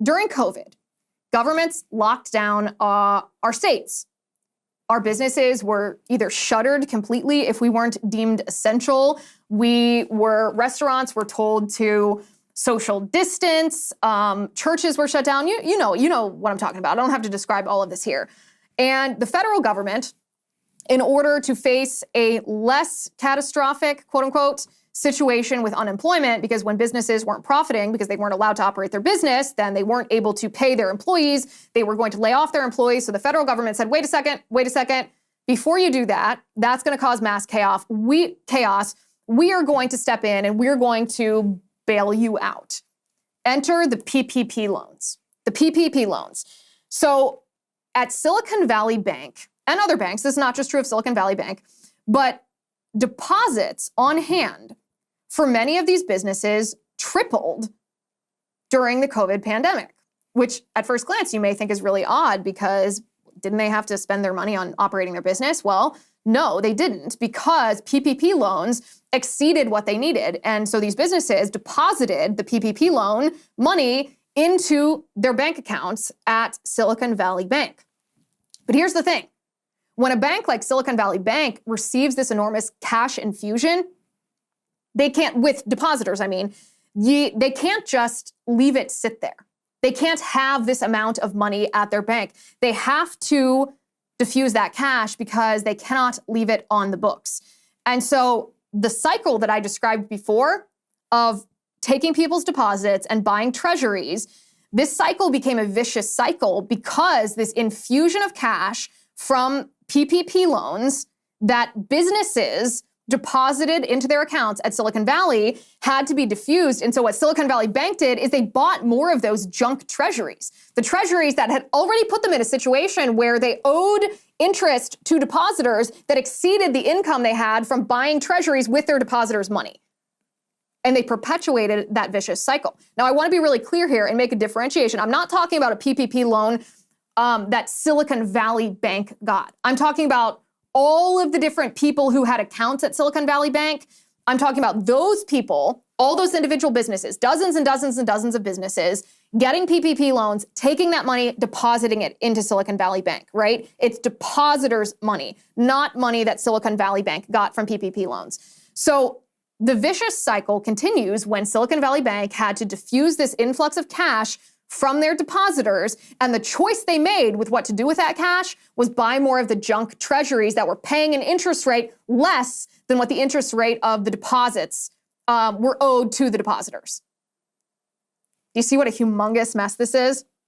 during COVID, governments locked down our states. Our businesses were either shuttered completely if we weren't deemed essential. Restaurants were told to social distance. Churches were shut down. You know what I'm talking about. I don't have to describe all of this here. And the federal government, in order to face a less catastrophic, quote unquote, situation with unemployment, because when businesses weren't profiting because they weren't allowed to operate their business, then they weren't able to pay their employees. They were going to lay off their employees. So the federal government said, wait a second. Before you do that, that's going to cause mass chaos. We are going to step in and we're going to bail you out. Enter the PPP loans. The PPP loans. So at Silicon Valley Bank and other banks, this is not just true of Silicon Valley Bank, but deposits on hand for many of these businesses tripled during the COVID pandemic, which at first glance you may think is really odd because didn't they have to spend their money on operating their business? Well, no, they didn't, because PPP loans exceeded what they needed. And so these businesses deposited the PPP loan money into their bank accounts at Silicon Valley Bank. But here's the thing. When a bank like Silicon Valley Bank receives this enormous cash infusion, they can't, with depositors, they can't just leave it sit there. They can't have this amount of money at their bank. They have to diffuse that cash because they cannot leave it on the books. And so the cycle that I described before of taking people's deposits and buying treasuries, this cycle became a vicious cycle because this infusion of cash from PPP loans that businesses deposited into their accounts at Silicon Valley had to be diffused. And so what Silicon Valley Bank did is they bought more of those junk treasuries, the treasuries that had already put them in a situation where they owed interest to depositors that exceeded the income they had from buying treasuries with their depositors' money. And they perpetuated that vicious cycle. Now, I want to be really clear here and make a differentiation. I'm not talking about a PPP loan that Silicon Valley Bank got. I'm talking about all of the different people who had accounts at Silicon Valley Bank. I'm talking about those people, all those individual businesses, dozens and dozens and dozens of businesses getting PPP loans, taking that money, depositing it into Silicon Valley Bank, right? It's depositors' money, not money that Silicon Valley Bank got from PPP loans. So the vicious cycle continues when Silicon Valley Bank had to diffuse this influx of cash from their depositors, and the choice they made with what to do with that cash was buy more of the junk treasuries that were paying an interest rate less than what the interest rate of the deposits were owed to the depositors. Do you see what a humongous mess this is?